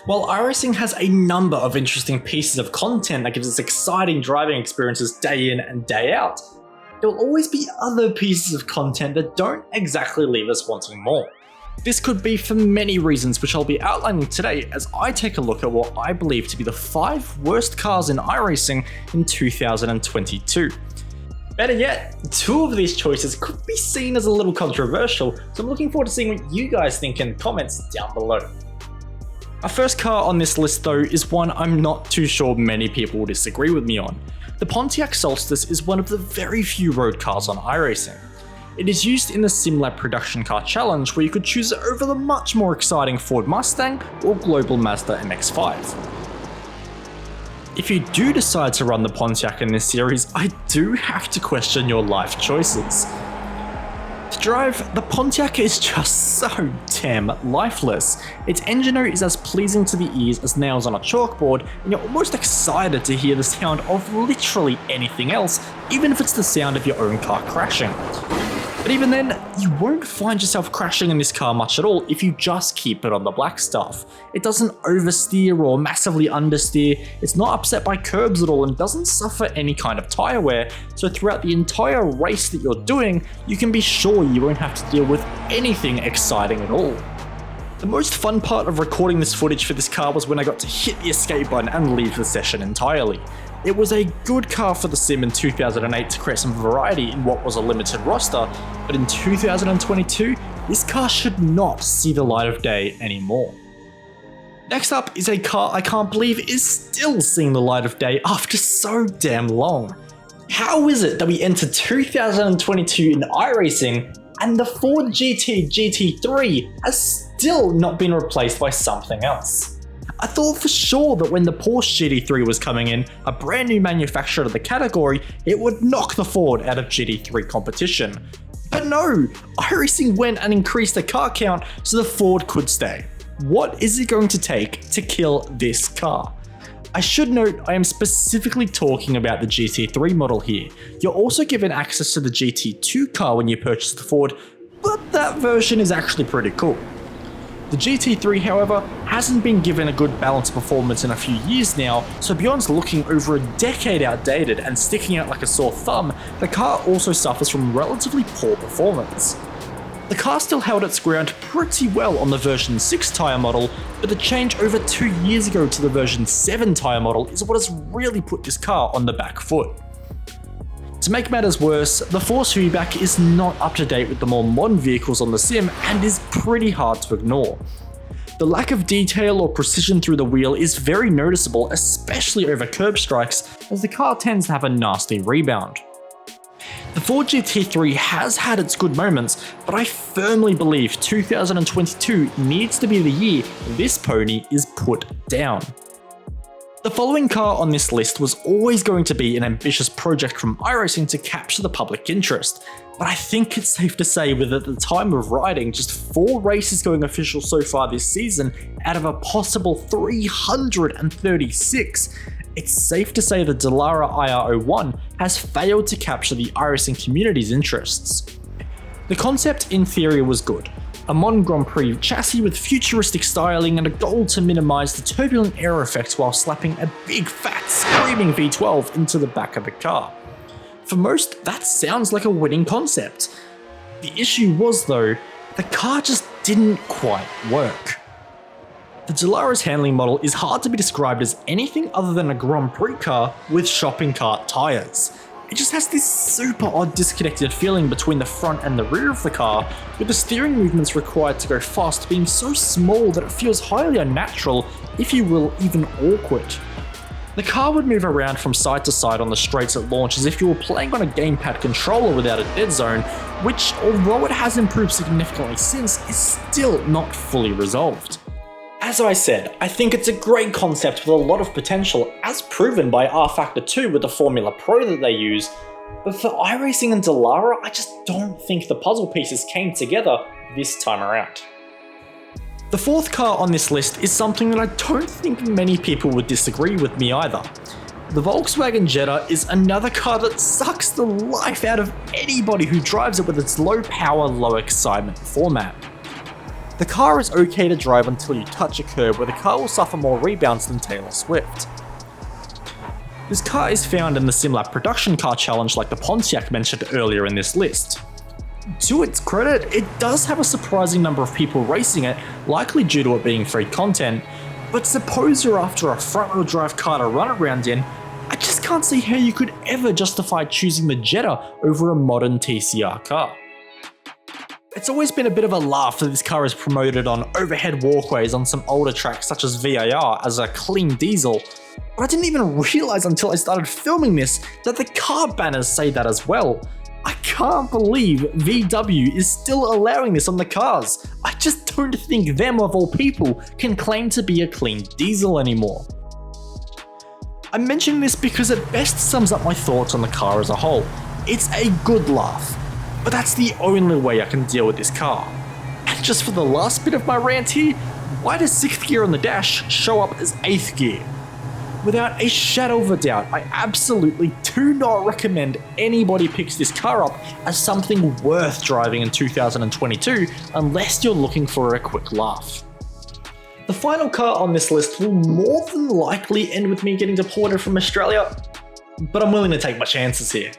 While iRacing has a number of interesting pieces of content that gives us exciting driving experiences day in and day out, there will always be other pieces of content that don't exactly leave us wanting more. This could be for many reasons, which I'll be outlining today as I take a look at what I believe to be the 5 worst cars in iRacing in 2022. Better yet, 2 of these choices could be seen as a little controversial, so I'm looking forward to seeing what you guys think in the comments down below. Our first car on this list though is one I'm not too sure many people will disagree with me on. The Pontiac Solstice is one of the very few road cars on iRacing. It is used in the SimLab Production Car Challenge where you could choose it over the much more exciting Ford Mustang or global Mazda MX-5. If you do decide to run the Pontiac in this series, I do have to question your life choices. To drive, the Pontiac is just so damn lifeless. Its engine note is as pleasing to the ears as nails on a chalkboard, and you're almost excited to hear the sound of literally anything else, even if it's the sound of your own car crashing. But even then, you won't find yourself crashing in this car much at all if you just keep it on the black stuff. It doesn't oversteer or massively understeer, it's not upset by curbs at all, and doesn't suffer any kind of tyre wear, so throughout the entire race that you're doing, you can be sure you won't have to deal with anything exciting at all. The most fun part of recording this footage for this car was when I got to hit the escape button and leave the session entirely. It was a good car for the sim in 2008 to create some variety in what was a limited roster, but in 2022, this car should not see the light of day anymore. Next up is a car I can't believe is still seeing the light of day after so damn long. How is it that we enter 2022 in iRacing and the Ford GT GT3 has still not been replaced by something else? I thought for sure that when the Porsche GT3 was coming in, a brand new manufacturer to the category, it would knock the Ford out of GT3 competition. But no, iRacing went and increased the car count so the Ford could stay. What is it going to take to kill this car? I should note I am specifically talking about the GT3 model here. You're also given access to the GT2 car when you purchase the Ford, but that version is actually pretty cool. The GT3, however, hasn't been given a good balanced performance in a few years now, so beyond looking over a decade outdated and sticking out like a sore thumb, the car also suffers from relatively poor performance. The car still held its ground pretty well on the version 6 tyre model, but the change over 2 years ago to the version 7 tyre model is what has really put this car on the back foot. To make matters worse, the Force feedback is not up to date with the more modern vehicles on the sim and is pretty hard to ignore. The lack of detail or precision through the wheel is very noticeable, especially over curb strikes, as the car tends to have a nasty rebound. The Ford GT3 has had its good moments, but I firmly believe 2022 needs to be the year this pony is put down. The following car on this list was always going to be an ambitious project from iRacing to capture the public interest, but I think it's safe to say with at the time of writing just 4 races going official so far this season out of a possible 336, it's safe to say the Dallara IR01 has failed to capture the iRacing community's interests. The concept in theory was good. A modern Grand Prix chassis with futuristic styling and a goal to minimise the turbulent air effects while slapping a big fat screaming V12 into the back of the car. For most, that sounds like a winning concept. The issue was though, the car just didn't quite work. The Dallara's handling model is hard to be described as anything other than a Grand Prix car with shopping cart tyres. It just has this super odd disconnected feeling between the front and the rear of the car, with the steering movements required to go fast being so small that it feels highly unnatural, if you will, even awkward. The car would move around from side to side on the straights at launch as if you were playing on a gamepad controller without a dead zone, which, although it has improved significantly since, is still not fully resolved. As I said, I think it's a great concept with a lot of potential, as proven by rFactor 2 with the Formula Pro that they use, but for iRacing and Dallara, I just don't think the puzzle pieces came together this time around. The fourth car on this list is something that I don't think many people would disagree with me either. The Volkswagen Jetta is another car that sucks the life out of anybody who drives it with its low power, low excitement format. The The car is okay to drive until you touch a curb where the car will suffer more rebounds than Taylor Swift. This car is found in the SimLab production car challenge like the Pontiac mentioned earlier in this list. To its credit, it does have a surprising number of people racing it, likely due to it being free content, but suppose you're after a front-wheel drive car to run around in, I just can't see how you could ever justify choosing the Jetta over a modern TCR car. It's always been a bit of a laugh that this car is promoted on overhead walkways on some older tracks such as VAR as a clean diesel, but I didn't even realise until I started filming this that the car banners say that as well. I can't believe VW is still allowing this on the cars. I just don't think them of all people can claim to be a clean diesel anymore. I'm mentioning this because it best sums up my thoughts on the car as a whole. It's a good laugh, but that's the only way I can deal with this car. And just for the last bit of my rant here, why does 6th gear on the dash show up as 8th gear? Without a shadow of a doubt, I absolutely do not recommend anybody picks this car up as something worth driving in 2022 unless you're looking for a quick laugh. The final car on this list will more than likely end with me getting deported from Australia, but I'm willing to take my chances here.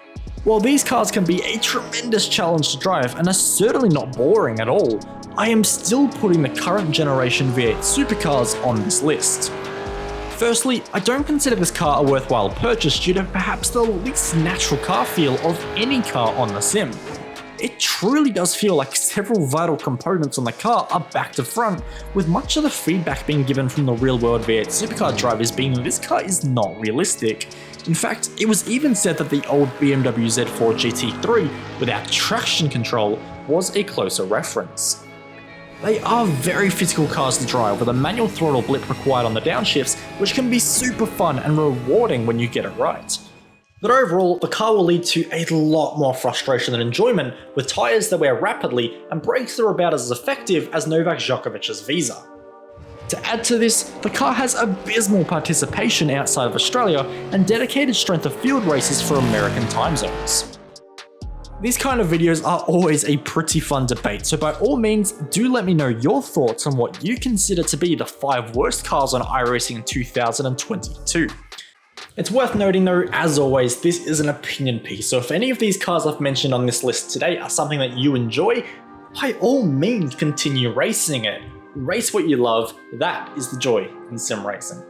While these cars can be a tremendous challenge to drive and are certainly not boring at all, I am still putting the current generation V8 supercars on this list. Firstly, I don't consider this car a worthwhile purchase due to perhaps the least natural car feel of any car on the sim. It truly does feel like several vital components on the car are back to front, with much of the feedback being given from the real-world V8 supercar drivers being that this car is not realistic. In fact, it was even said that the old BMW Z4 GT3 without traction control was a closer reference. They are very physical cars to drive with a manual throttle blip required on the downshifts, which can be super fun and rewarding when you get it right. But overall, the car will lead to a lot more frustration than enjoyment, with tyres that wear rapidly and brakes that are about as effective as Novak Djokovic's Visa. To add to this, the car has abysmal participation outside of Australia and dedicated strength of field races for American time zones. These kind of videos are always a pretty fun debate, so by all means do let me know your thoughts on what you consider to be the 5 worst cars on iRacing in 2022. It's worth noting though, as always, this is an opinion piece, so if any of these cars I've mentioned on this list today are something that you enjoy, by all means continue racing it. Race what you love, that is the joy in sim racing.